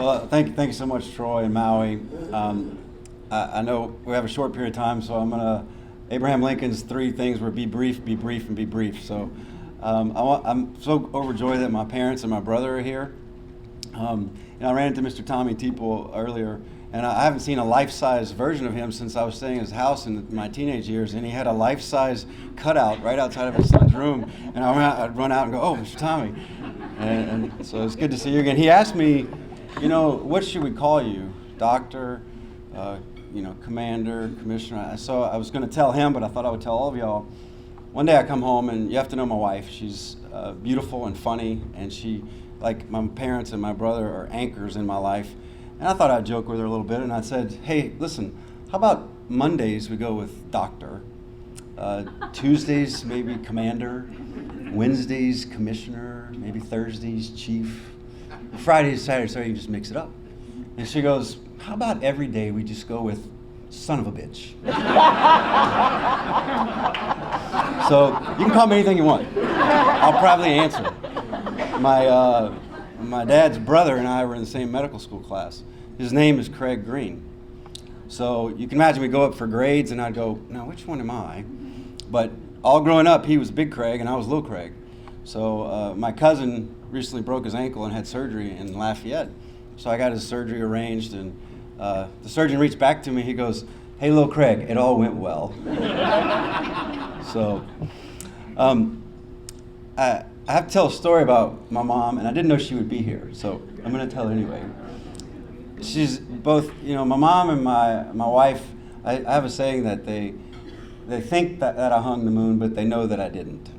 Well, thank you so much, Troy and Maui. I know we have a short period of time, so Abraham Lincoln's 3 things were be brief, and be brief. So I'm so overjoyed that my parents and my brother are here. I ran into Mr. Tommy Teeple earlier, and I haven't seen a life-size version of him since I was staying in his house in my teenage years, and he had a life-size cutout right outside of his son's room, and I'd run out and go, "Oh, Mr. Tommy." And so it's good to see you again. He asked me, what should we call you? Doctor, commander, commissioner. So I was going to tell him, but I thought I would tell all of y'all. One day I come home, and you have to know my wife. She's beautiful and funny, and she, like my parents and my brother, are anchors in my life. And I thought I'd joke with her a little bit, and I said, "Hey, listen, how about Mondays we go with doctor, Tuesdays maybe commander, Wednesdays commissioner, maybe Thursdays chief, Fridays, Saturdays, so you just mix it up." And she goes, "How about every day we just go with son of a bitch?" So you can call me anything you want. I'll probably answer. My dad's brother and I were in the same medical school class. His name is Greene. So you can imagine we go up for grades, and I'd go, "Now, which one am I?" But all growing up, he was Big Craig and I was Little Craig. So my cousin recently broke his ankle and had surgery in Lafayette. So I got his surgery arranged, and the surgeon reached back to me. He goes, "Hey, Little Craig, it all went well." So I have to tell a story about my mom, and I didn't know she would be here, so I'm going to tell it anyway. She's both, my mom and my wife, I have a saying that they think that I hung the moon, but they know that I didn't.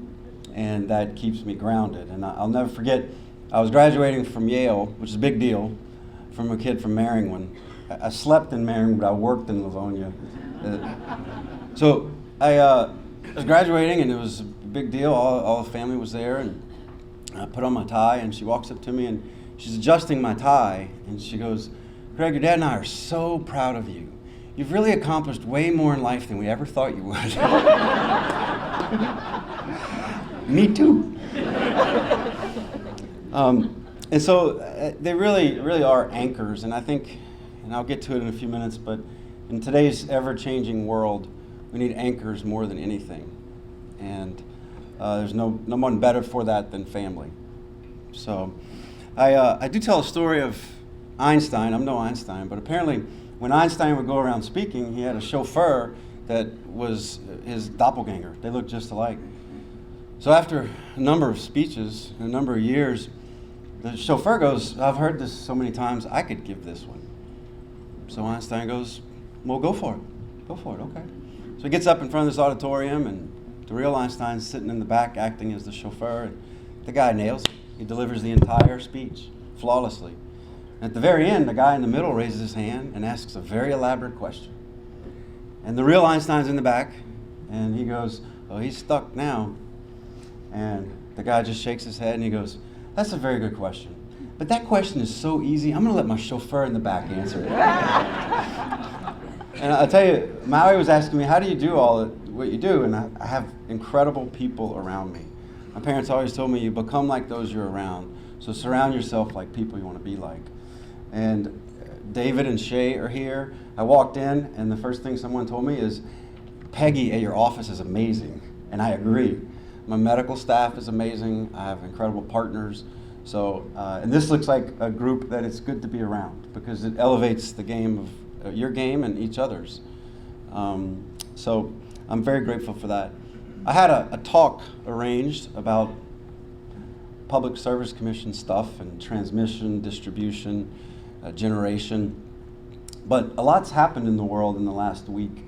And that keeps me grounded. And I'll never forget, I was graduating from Yale, which is a big deal, from a kid from Maringouin. I slept in Maringouin, but I worked in Livonia. So I was graduating, and it was a big deal. All the family was there, and I put on my tie, and she walks up to me, and she's adjusting my tie, and she goes, "Craig, your dad and I are so proud of you. You've really accomplished way more in life than we ever thought you would." Me too. And so they really are anchors, and I think, and I'll get to it in a few minutes, but in today's ever-changing world, we need anchors more than anything. And there's no one better for that than family. So I do tell a story of Einstein. I'm no Einstein, but apparently when Einstein would go around speaking, he had a chauffeur that was his doppelganger. They looked just alike. So after a number of speeches, a number of years, the chauffeur goes, "I've heard this so many times, I could give this one." So Einstein goes, "Well, go for it. Go for it, okay." So he gets up in front of this auditorium, and the real Einstein's sitting in the back acting as the chauffeur, and the guy nails it. He delivers the entire speech flawlessly. And at the very end, the guy in the middle raises his hand and asks a very elaborate question. And the real Einstein's in the back, and he goes, "Oh, he's stuck now." And the guy just shakes his head, and he goes, "That's a very good question. But that question is so easy, I'm going to let my chauffeur in the back answer it." And I'll tell you, Maui was asking me, "How do you do what you do?" And I have incredible people around me. My parents always told me, "You become like those you're around. So surround yourself like people you want to be like." And David and Shay are here. I walked in, and the first thing someone told me is, "Peggy at your office is amazing." And I agree. My medical staff is amazing. I have incredible partners. So, and this looks like a group that it's good to be around because it elevates the game of your game and each other's. So I'm very grateful for that. I had a talk arranged about Public Service Commission stuff and transmission, distribution, generation. But a lot's happened in the world in the last week.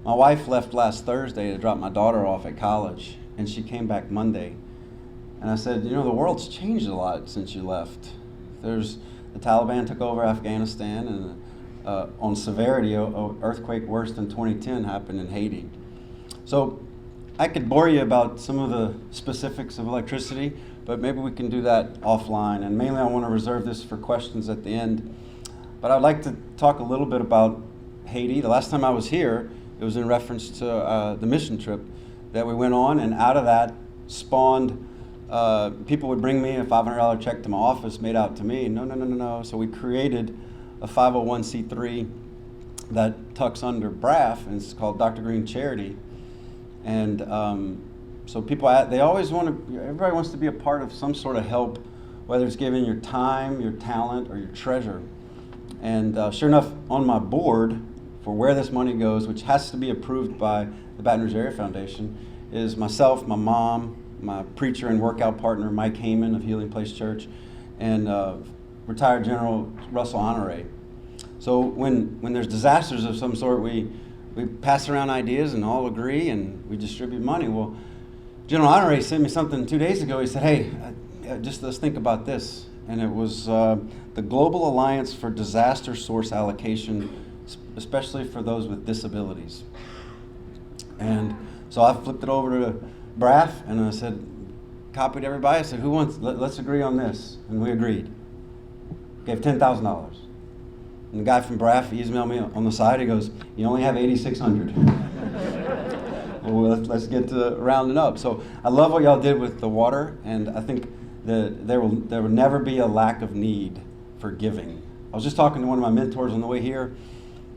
My wife left last Thursday to drop my daughter off at college, and she came back Monday. And I said, "The world's changed a lot since you left. The Taliban took over Afghanistan, and on severity, an earthquake worse than 2010 happened in Haiti." So I could bore you about some of the specifics of electricity, but maybe we can do that offline. And mainly I want to reserve this for questions at the end. But I'd like to talk a little bit about Haiti. The last time I was here, it was in reference to the mission trip that we went on, and out of that spawned people would bring me a $500 check to my office made out to me. No. So we created a 501c3 that tucks under BRAF, and it's called Dr. Greene Charity. And so people, they always everybody wants to be a part of some sort of help, whether it's giving your time, your talent, or your treasure. And sure enough, on my board for where this money goes, which has to be approved by the Baton Rouge Area Foundation, is myself, my mom, my preacher and workout partner, Mike Heyman of Healing Place Church, and retired General Russell Honore. So when there's disasters of some sort, we pass around ideas and all agree, and we distribute money. Well, General Honore sent me something 2 days ago. He said, hey, just let's think about this. And it was the Global Alliance for Disaster Source Allocation, especially for those with disabilities. And so I flipped it over to BRAF, and I said, copied everybody. I said, who wants, let's agree on this. And we agreed. Gave $10,000. And the guy from BRAF emailed me on the side. He goes, you only have $8,600. Well, let's get to rounding up. So I love what y'all did with the water, and I think there will never be a lack of need for giving. I was just talking to one of my mentors on the way here.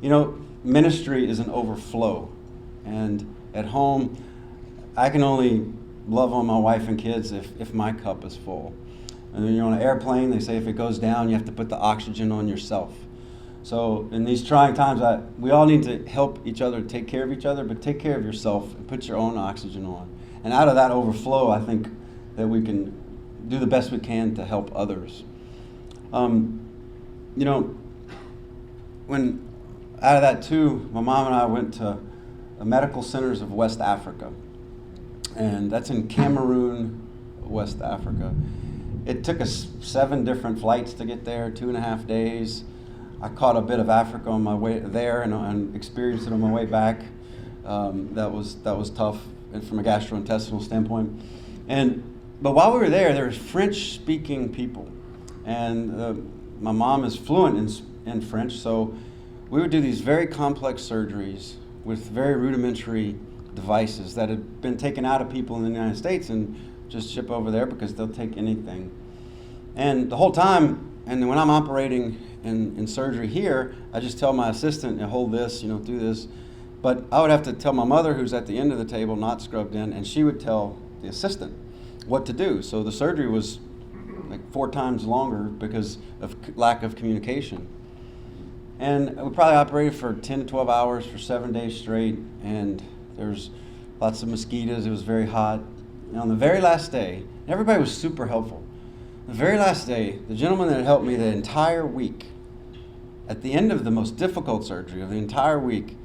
You know, ministry is an overflow, and at home, I can only love on my wife and kids if my cup is full. And when you're on an airplane, they say if it goes down, you have to put the oxygen on yourself. So in these trying times, we all need to help each other, take care of each other, but take care of yourself and put your own oxygen on. And out of that overflow, I think that we can do the best we can to help others. You know, when out of that too, my mom and I went to the medical centers of West Africa. And that's in Cameroon, West Africa. It took us 7 different flights to get there, 2.5 days. I caught a bit of Africa on my way there and experienced it on my way back. That was tough from a gastrointestinal standpoint. But while we were there were French-speaking people, and my mom is fluent in French, so we would do these very complex surgeries with very rudimentary devices that had been taken out of people in the United States and just ship over there because they'll take anything. And the whole time, and when I'm operating in surgery here, I just tell my assistant, hold this, do this. But I would have to tell my mother, who's at the end of the table, not scrubbed in, and she would tell the assistant what to do. So the surgery was like 4 times longer because of lack of communication. And we probably operated for 10 to 12 hours for 7 days straight, and there's lots of mosquitoes. It was very hot. And on the very last day, everybody was super helpful. The very last day, the gentleman that had helped me the entire week, at the end of the most difficult surgery of the entire week,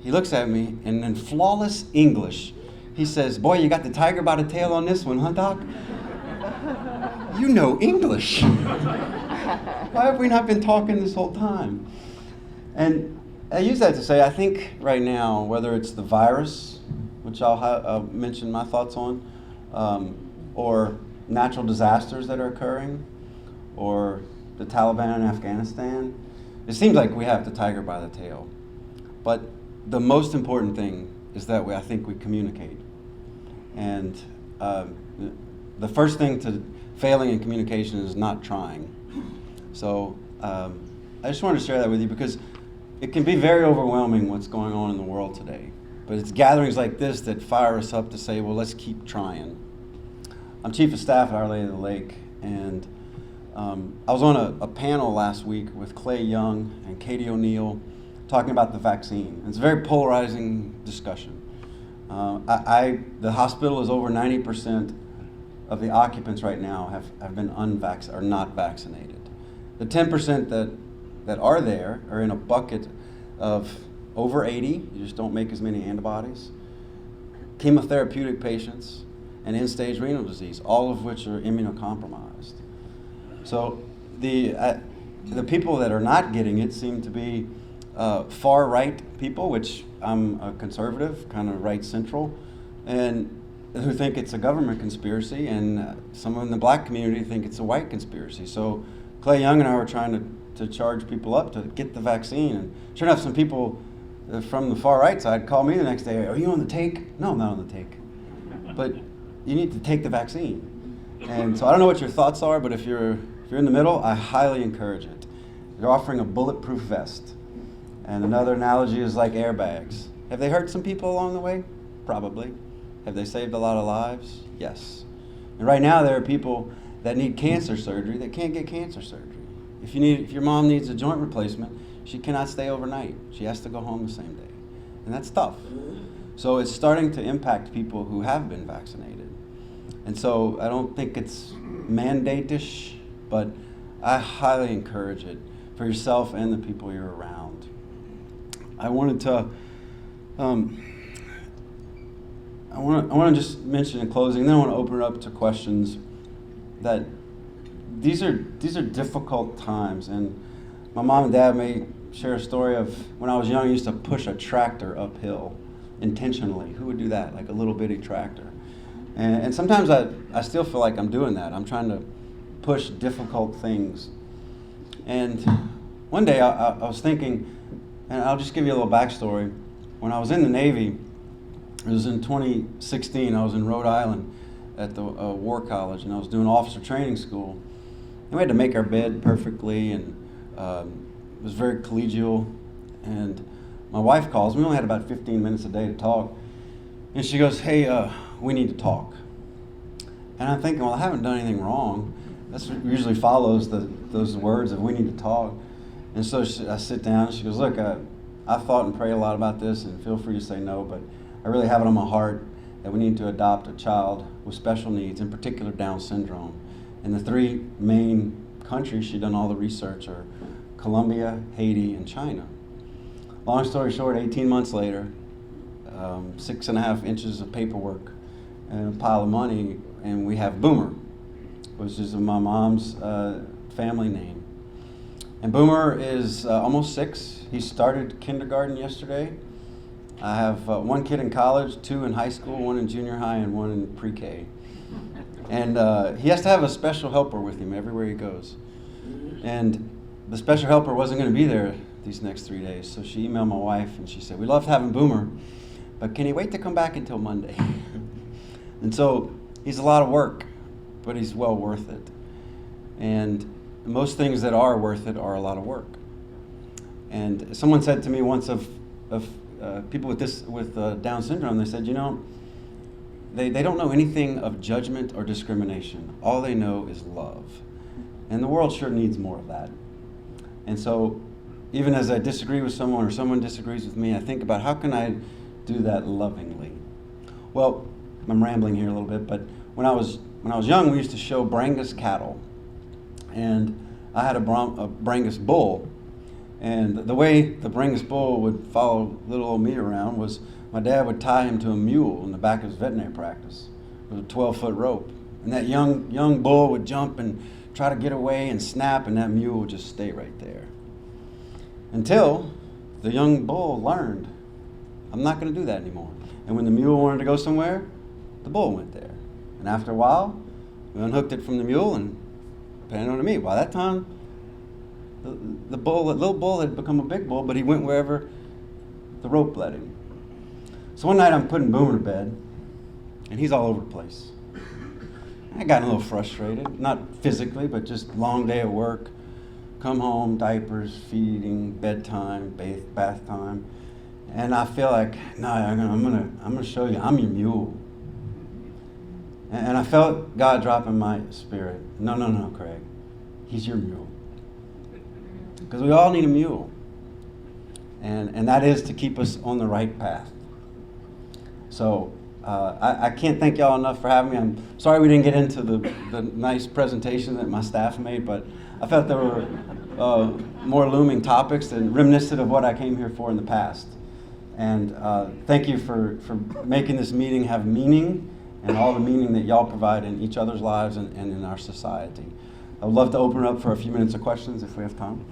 he looks at me and in flawless English, he says, boy, you got the tiger by the tail on this one, huh, Doc? You know English. Why have we not been talking this whole time? And I use that to say, I think right now, whether it's the virus, which I'll mention my thoughts on, or natural disasters that are occurring, or the Taliban in Afghanistan, it seems like we have the tiger by the tail. But the most important thing is that I think we communicate. And the first thing to failing in communication is not trying. So I just wanted to share that with you because it can be very overwhelming what's going on in the world today. But it's gatherings like this that fire us up to say, well, let's keep trying. I'm Chief of Staff at Our Lady of the Lake, and I was on a panel last week with Clay Young and Katie O'Neill talking about the vaccine. It's a very polarizing discussion. The hospital is over 90% of the occupants right now have been unvaccinated or not vaccinated. The 10% that are there are in a bucket of over 80, you just don't make as many antibodies, chemotherapeutic patients, and end-stage renal disease, all of which are immunocompromised. So the people that are not getting it seem to be far-right people, which I'm a conservative, kind of right-central, and who think it's a government conspiracy, and some in the black community think it's a white conspiracy. So Clay Young and I were trying to charge people up to get the vaccine, and sure enough, some people from the far right side called me the next day, are you on the take? No, I'm not on the take. But you need to take the vaccine. And so I don't know what your thoughts are, but if you're in the middle, I highly encourage it. They're offering a bulletproof vest. And another analogy is like airbags. Have they hurt some people along the way? Probably. Have they saved a lot of lives? Yes. And right now there are people that need cancer surgery that can't get cancer surgery. If your mom needs a joint replacement, she cannot stay overnight. She has to go home the same day. And that's tough. So it's starting to impact people who have been vaccinated. And so I don't think it's mandate-ish, but I highly encourage it for yourself and the people you're around. I wanted to, I want to just mention in closing, then I want to open it up to questions, that these are difficult times. And my mom and dad may share a story of when I was young, I used to push a tractor uphill intentionally. Who would do that? Like a little bitty tractor. And sometimes I still feel like I'm doing that. I'm trying to push difficult things. And one day I was thinking, and I'll just give you a little backstory. When I was in the Navy, it was in 2016, I was in Rhode Island at the War College, and I was doing officer training school. And we had to make our bed perfectly, and it was very collegial. And my wife calls. We only had about 15 minutes a day to talk. And she goes, hey, we need to talk. And I'm thinking, well, I haven't done anything wrong. That's what usually follows those words of we need to talk. And so I sit down, and she goes, look, I thought and prayed a lot about this, and feel free to say no, but I really have it on my heart that we need to adopt a child with special needs, in particular Down syndrome. And the three main countries she'd done all the research are Colombia, Haiti, and China. Long story short, 18 months later, 6.5 inches of paperwork and a pile of money, and we have Boomer, which is my mom's family name. And Boomer is almost 6. He started kindergarten yesterday. I have one kid in college, 2 in high school, 1 in junior high, and 1 in pre-K. And he has to have a special helper with him everywhere he goes. And the special helper wasn't going to be there these next 3 days, so she emailed my wife and she said, we loved having Boomer, but can he wait to come back until Monday? And so he's a lot of work, but he's well worth it. And most things that are worth it are a lot of work. And someone said to me once of people with Down syndrome, they said, you know, they don't know anything of judgment or discrimination. All they know is love. And the world sure needs more of that. And so even as I disagree with someone or someone disagrees with me, I think about how can I do that lovingly? Well, I'm rambling here a little bit, but when I was young, we used to show Brangus cattle. And I had a Brangus bull. And the way the Brangus bull would follow little old me around was my dad would tie him to a mule in the back of his veterinary practice with a 12-foot rope. And that young bull would jump and try to get away and snap, and that mule would just stay right there. Until the young bull learned, I'm not going to do that anymore. And when the mule wanted to go somewhere, the bull went there. And after a while, we unhooked it from the mule and put it on to me. By that time, the little bull had become a big bull, but he went wherever the rope led him. So one night I'm putting Boomer to bed, and he's all over the place. I got a little frustrated, not physically, but just long day at work. Come home, diapers, feeding, bedtime, bath time, and I feel like, no, I'm gonna show you, I'm your mule. And I felt God drop in my spirit, no, Craig, he's your mule. Because we all need a mule. And that is to keep us on the right path. So I can't thank y'all enough for having me. I'm sorry we didn't get into the nice presentation that my staff made, but I felt there were more looming topics and reminiscent of what I came here for in the past. And thank you for making this meeting have meaning and all the meaning that y'all provide in each other's lives and in our society. I would love to open it up for a few minutes of questions if we have time.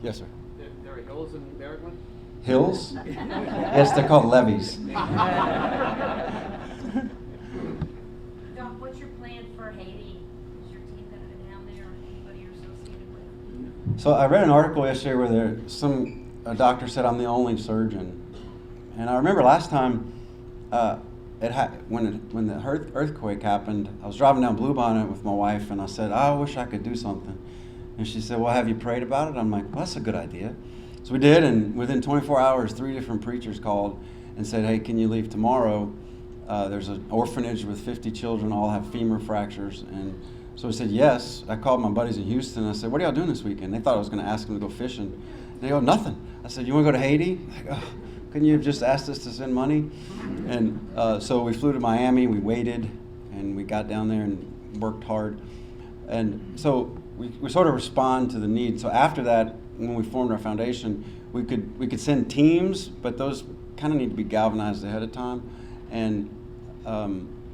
Yes, sir. There are hills in Maryland? Hills? Yes, they're called levees. Doc, what's your plan for Haiti? Is your team going to go down there, or anybody you're associated with? So I read an article yesterday where a doctor said I'm the only surgeon. And I remember last time when the earthquake happened, I was driving down Bluebonnet with my wife, and I said, I wish I could do something. And she said, well, have you prayed about it? I'm like, well, that's a good idea. So we did, and within 24 hours, 3 different preachers called and said, hey, can you leave tomorrow? There's an orphanage with 50 children, all have femur fractures. And so I said, yes. I called my buddies in Houston, and I said, what are y'all doing this weekend? They thought I was going to ask them to go fishing. They go, nothing. I said, you want to go to Haiti? Like, oh, couldn't you have just asked us to send money? And so we flew to Miami, we waited, and we got down there and worked hard. And so we sort of respond to the need. So after that, when we formed our foundation, we could send teams, but those kind of need to be galvanized ahead of time. And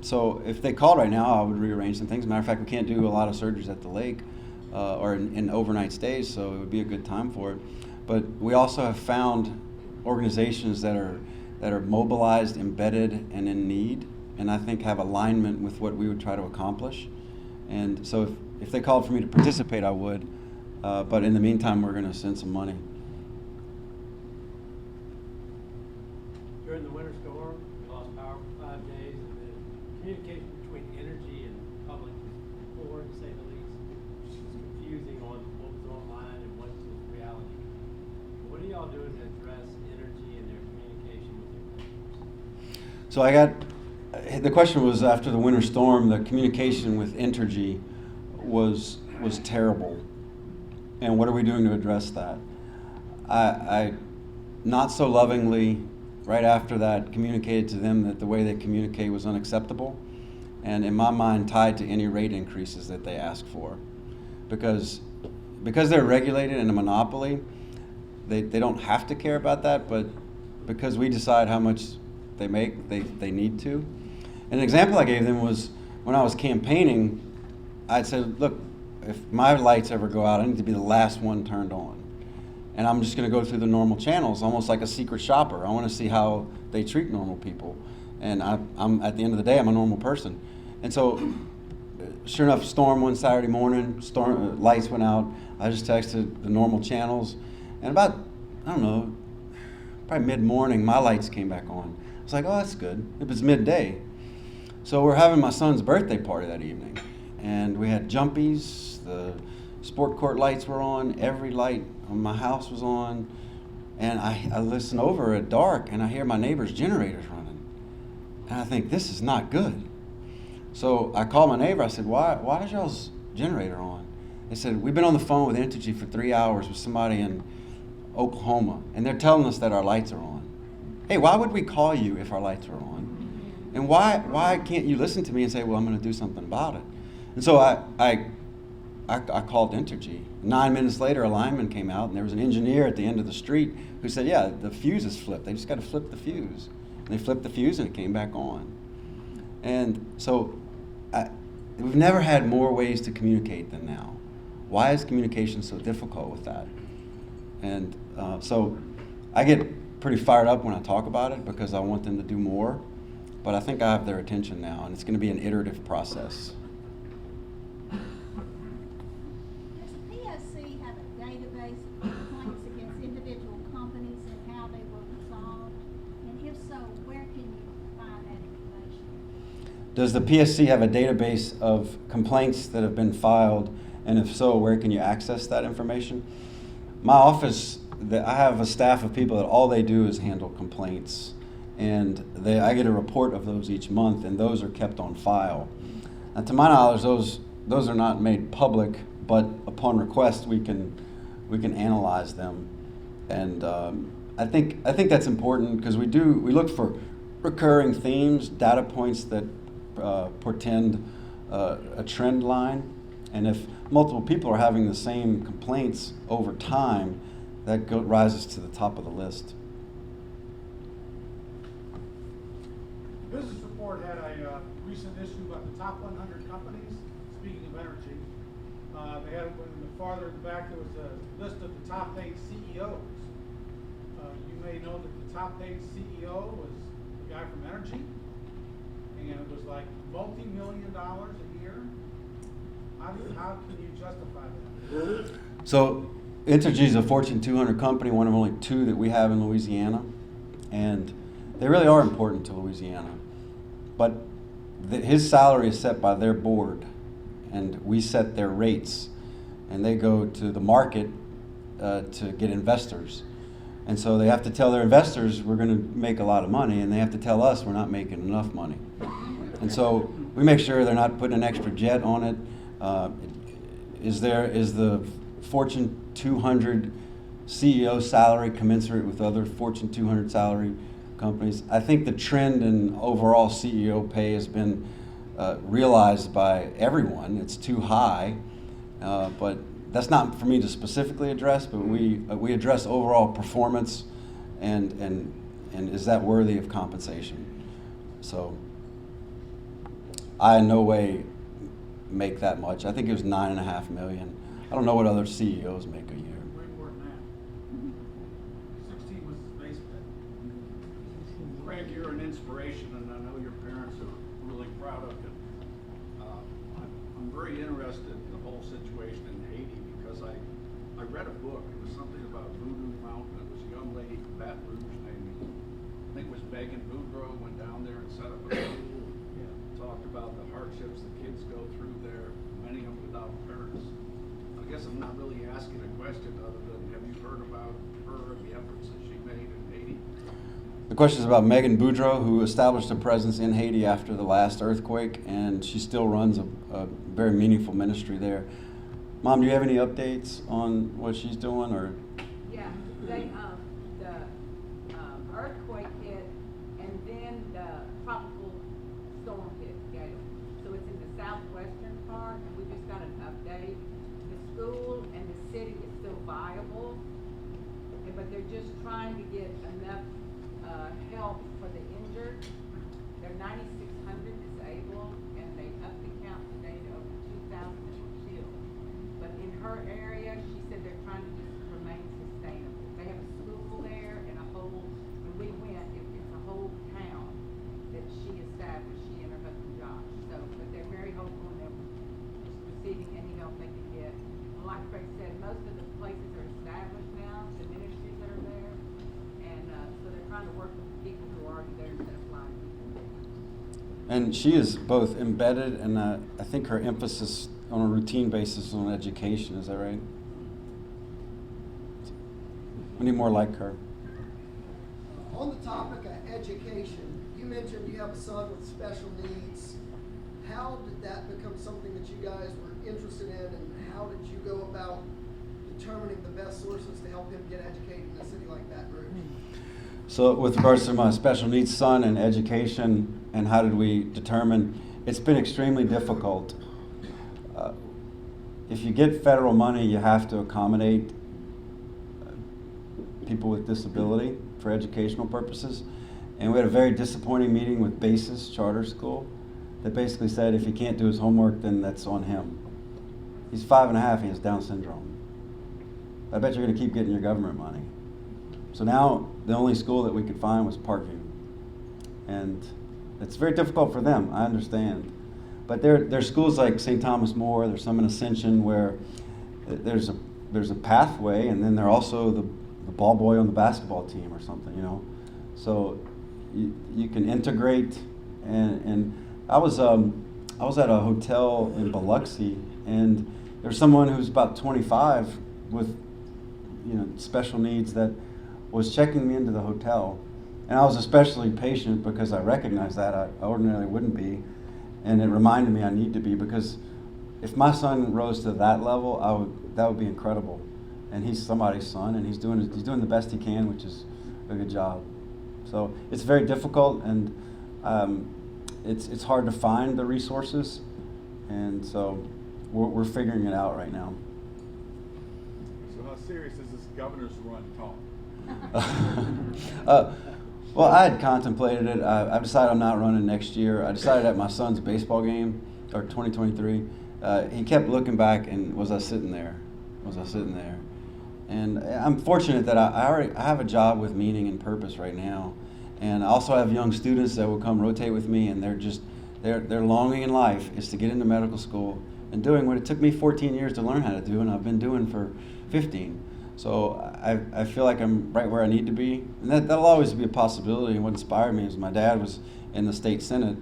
so if they called right now, I would rearrange some things. As a matter of fact, we can't do a lot of surgeries at the lake or in overnight stays, so it would be a good time for it. But we also have found organizations that are mobilized, embedded, and in need, and I think have alignment with what we would try to accomplish. And so if they called for me to participate, I would. But in the meantime, we're going to send some money. During the winter storm, we lost power for 5 days, and the communication between energy and public was poor, to say the least. It was confusing on what was online and what was reality. What are y'all doing to address energy and their communication with your customers? So the question was, after the winter storm, the communication with Entergy was terrible. And what are we doing to address that? I not so lovingly, right after that, communicated to them that the way they communicate was unacceptable, and in my mind tied to any rate increases that they ask for. Because they're regulated in a monopoly, they don't have to care about that, but because we decide how much they make, they need to. And an example I gave them was when I was campaigning, I said, look, if my lights ever go out, I need to be the last one turned on. And I'm just going to go through the normal channels, almost like a secret shopper. I want to see how they treat normal people. And I'm at the end of the day, I'm a normal person. And so, sure enough, storm one Saturday morning, lights went out. I just texted the normal channels. And about, I don't know, probably mid-morning, my lights came back on. I was like, oh, that's good. It was midday. So we're having my son's birthday party that evening. And we had jumpies, the sport court lights were on, every light on my house was on. And I listen over at dark, and I hear my neighbor's generators running. And I think, this is not good. So I called my neighbor. I said, why is y'all's generator on? They said, we've been on the phone with Entergy for 3 hours with somebody in Oklahoma, and they're telling us that our lights are on. Hey, why would we call you if our lights are on? And why can't you listen to me and say, well, I'm going to do something about it? And so I called Entergy. 9 minutes later, a lineman came out, and there was an engineer at the end of the street who said, yeah, the fuse is flipped. They just got to flip the fuse. And they flipped the fuse, and it came back on. And so we've never had more ways to communicate than now. Why is communication so difficult with that? And so I get pretty fired up when I talk about it because I want them to do more. But I think I have their attention now, and it's going to be an iterative process. Does the PSC have a database of complaints against individual companies and how they were resolved? And if so, where can you find that information? Does the PSC have a database of complaints that have been filed? And if so, where can you access that information? My office, I have a staff of people that all they do is handle complaints. And I get a report of those each month, and those are kept on file. And to my knowledge, those are not made public, but upon request, we can analyze them. And I think that's important because we look for recurring themes, data points that portend a trend line. And if multiple people are having the same complaints over time, that rises to the top of the list. Business Report had a recent issue about the top 100 companies, speaking of energy. They had, farther in the back, there was a list of the top 8 CEOs. You may know that the top 8 CEO was a guy from energy, and it was like multi-million dollars a year. How can you justify that? So Entergy is a Fortune 200 company, one of only 2 that we have in Louisiana. And They really are important to Louisiana. But his salary is set by their board, and we set their rates, and they go to the market to get investors. And so they have to tell their investors we're going to make a lot of money, and they have to tell us we're not making enough money. And so we make sure they're not putting an extra jet on it. Is the Fortune 200 CEO salary commensurate with other Fortune 200 salary companies? I think the trend in overall CEO pay has been realized by everyone. It's too high, but that's not for me to specifically address. But we address overall performance, and is that worthy of compensation? So I in no way make that much. I think it was $9.5 million. I don't know what other CEOs make a year. Way more than that. 16 was his base pay. Frank, you're an inspiration, and I know your parents are really proud of you. I'm very interested in the whole situation in Haiti because I read a book. It was something about Voodoo Mountain. It was a young lady from Baton Rouge named, I think it was Megan Boudreaux, went down there and set up a school. Talked about the hardships the kids go through there, many of them without parents. I guess I'm not really asking a question other than, have you heard about her and the efforts that she made in Haiti? The question is about Megan Boudreaux, who established a presence in Haiti after the last earthquake, and she still runs a very meaningful ministry there. Mom, do you have any updates on what she's doing, or? Yeah, they, the earthquake hit, and then the tropical storm hit, Gale. So it's in the southwestern part, and we just got an update. The school and the city is still viable, but they're just trying to get enough help for the injured. They're 9,600 disabled, and they upped the count today to over 2,000 killed. But in her area, she said they're trying to just remain sustainable. They have a school there and a whole, when we went, it's a whole town that she established, she and her husband Josh. So, but they're very hopeful, and they're receiving any help they can get. And like Craig said, most of the places are established now, the ministries that are there, and so they're trying to work with the people who are already there instead of flying people. And she is both embedded, and I think her emphasis on a routine basis on education. Is that right? We need more like her. On the topic of education, you mentioned you have a son with special needs. How did that become something that you guys were interested in, and how did you go about determining the best sources to help him get educated in a city like Baton Rouge? So with regards to my special needs son and education, and how did we determine, it's been extremely difficult. If you get federal money, you have to accommodate people with disability for educational purposes. And we had a very disappointing meeting with Basis Charter School that basically said if he can't do his homework, then that's on him. He's 5.5, he has Down syndrome. I bet you're gonna keep getting your government money. So now the only school that we could find was Parkview. And it's very difficult for them, I understand. But there are schools like St. Thomas More, there's some in Ascension where there's a pathway, and then they're also the ball boy on the basketball team or something, you know. So you can integrate, and I was at a hotel in Biloxi, and there's someone who's about 25 with, you know, special needs that was checking me into the hotel. And I was especially patient because I recognized that I ordinarily wouldn't be. And it reminded me I need to be, because if my son rose to that level, that would be incredible. And he's somebody's son, and he's doing the best he can, which is a good job. So it's very difficult, and it's hard to find the resources, and so we're figuring it out right now. So how serious is this governor's run talk? Well, I had contemplated it. I've decided I'm not running next year. I decided at my son's baseball game, or 2023, he kept looking back, and was I sitting there? Was I sitting there? And I'm fortunate that I have a job with meaning and purpose right now. And I also have young students that will come rotate with me, and their longing in life is to get into medical school and doing what it took me 14 years to learn how to do, and I've been doing for 15. So I feel like I'm right where I need to be. And that'll always be a possibility. And what inspired me is my dad was in the state senate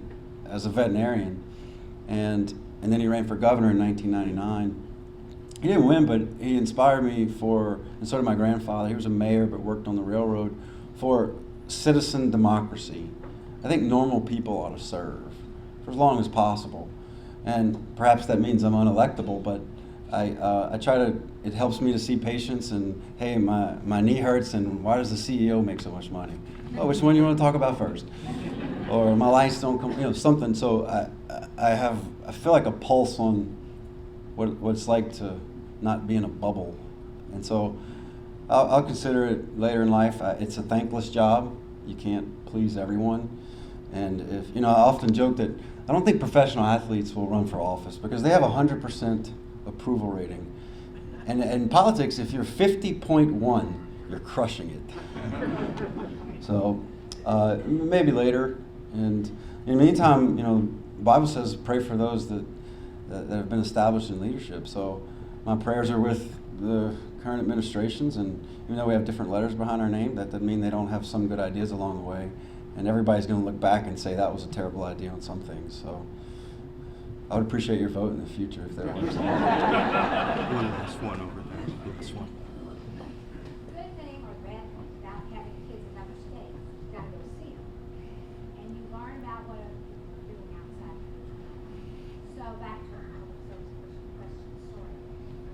as a veterinarian. And then he ran for governor in 1999. He didn't win, but he inspired me and so did my grandfather. He was a mayor but worked on the railroad, for citizen democracy. I think normal people ought to serve for as long as possible. And perhaps that means I'm unelectable, but I try to, it helps me to see patients and, hey, my knee hurts and why does the CEO make so much money? Oh, which one do you want to talk about first? Or my lights don't come, something. So I feel like a pulse on what it's like to not be in a bubble. And so I'll consider it later in life. It's a thankless job. You can't please everyone. And I often joke that I don't think professional athletes will run for office because they have 100% approval rating. And in politics, if you're 50.1, you're crushing it. So maybe later. And in the meantime, the Bible says pray for those that have been established in leadership. So my prayers are with the current administrations, and even though we have different letters behind our name, that doesn't mean they don't have some good ideas along the way. And everybody's going to look back and say that was a terrible idea on some things. So I would appreciate your vote in the future if there was. This one over there. This one. Good thing or bad thing about having kids in other states, you gotta go see them. And you learn about what other people are doing outside. So back to our question, sorry.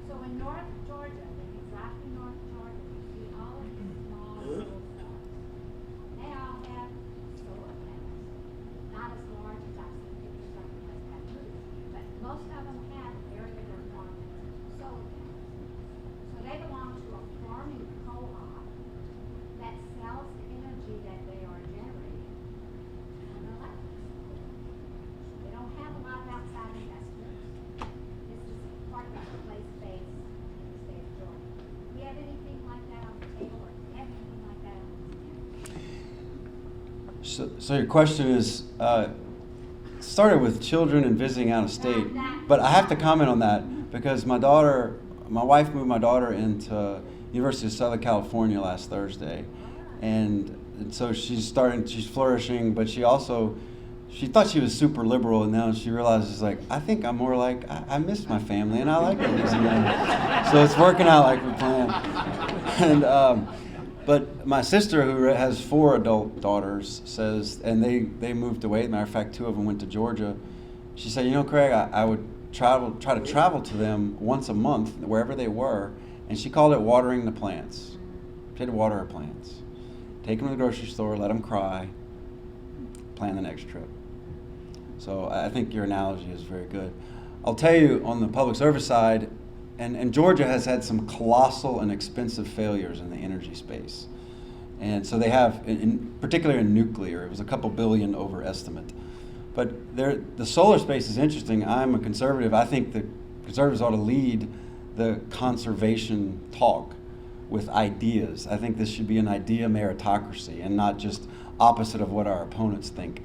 So in North Georgia, when you drive through North Georgia, you see all of these small little farms. They all have solar panels. Not as large as I've seen pictures of in West Baton Rouge, but most of them have very big farm solar panels. So they belong to a farming co-op that sells the energy that they are generating on the electric. They don't have a lot of outside investors. This is part of the place based in the state of Georgia. Do we have anything like that on the table, or do we have anything like that on the table? So your question is, started with children and visiting out of state, but I have to comment on that because my wife moved my daughter into University of Southern California last Thursday, and so she's flourishing, but she thought she was super liberal, and now she realizes, like, I think I'm more like, I miss my family and I like Louisiana. So it's working out like we planned. And but my sister, who has 4 adult daughters, says, and they moved away. Matter of fact, 2 of them went to Georgia. She said, Craig, I would try to travel to them once a month, wherever they were, and she called it watering the plants. She had to water her plants. Take them to the grocery store, let them cry, plan the next trip. So I think your analogy is very good. I'll tell you, on the public service side, and Georgia has had some colossal and expensive failures in the energy space. And so they have, particularly in nuclear, it was a couple billion overestimate. But the solar space is interesting. I'm a conservative. I think the conservatives ought to lead the conservation talk with ideas. I think this should be an idea meritocracy and not just opposite of what our opponents think.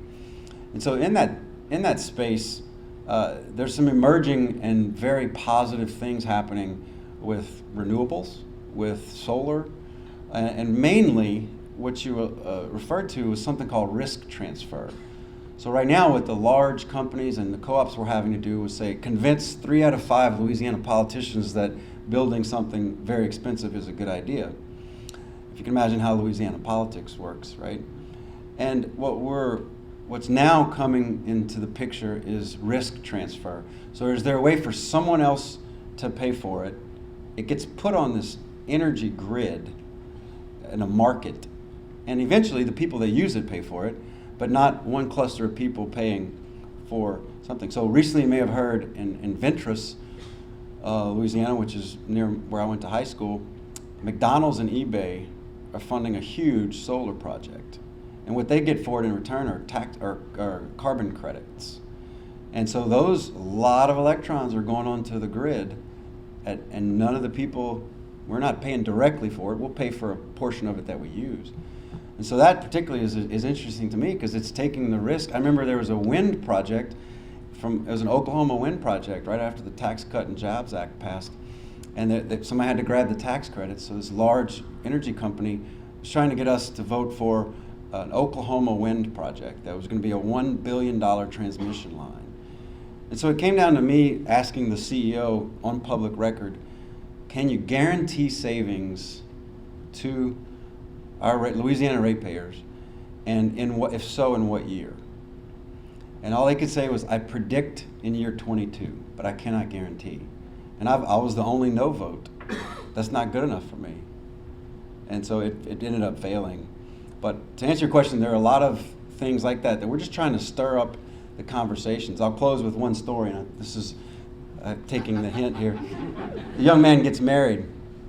And so in that space, there's some emerging and very positive things happening with renewables, with solar, and mainly what you referred to was something called risk transfer. So right now, what the large companies and the co-ops we're having to do is say, convince 3 out of 5 Louisiana politicians that building something very expensive is a good idea. If you can imagine how Louisiana politics works, right? And what's now coming into the picture is risk transfer. So is there a way for someone else to pay for it? It gets put on this energy grid in a market, and eventually the people that use it pay for it, but not one cluster of people paying for something. So recently you may have heard in Ventress, Louisiana, which is near where I went to high school, McDonald's and eBay are funding a huge solar project. And what they get for it in return are carbon credits. And so a lot of electrons are going onto the grid, and none of the people, we're not paying directly for it, we'll pay for a portion of it that we use. And so that particularly is interesting to me because it's taking the risk. I remember there was a wind project, it was an Oklahoma wind project right after the Tax Cut and Jobs Act passed. and somebody had to grab the tax credits. So this large energy company was trying to get us to vote for an Oklahoma wind project that was going to be a $1 billion transmission line. And so it came down to me asking the CEO on public record, can you guarantee savings to our Louisiana ratepayers, and if so, in what year? And all they could say was, I predict in year 22, but I cannot guarantee. And I was the only no vote. That's not good enough for me. And so it ended up failing. But to answer your question, there are a lot of things like that we're just trying to stir up the conversations. I'll close with one story, and this is taking the hint here. A young man gets married,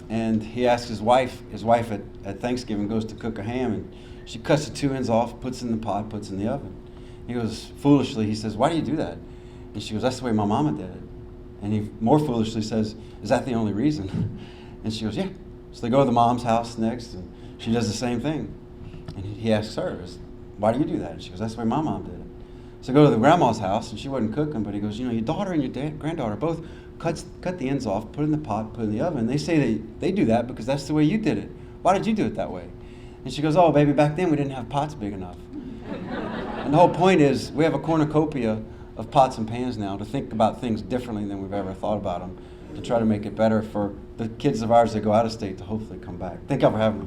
and he asks his wife at Thanksgiving goes to cook a ham, and she cuts the 2 ends off, puts it in the pot, puts it in the oven. He goes, foolishly, he says, why do you do that? And she goes, that's the way my mama did it. And he more foolishly says, is that the only reason? And she goes, yeah. So they go to the mom's house next, and she does the same thing. And he asks her, why do you do that? And she goes, that's the way my mom did it. So they go to the grandma's house, and she wasn't cooking, but he goes, your daughter and your granddaughter both cut the ends off, put it in the pot, put it in the oven. They say they do that because that's the way you did it. Why did you do it that way? And she goes, oh, baby, back then we didn't have pots big enough. And the whole point is we have a cornucopia of pots and pans now to think about things differently than we've ever thought about them, to try to make it better for the kids of ours that go out of state to hopefully come back. Thank y'all for having me.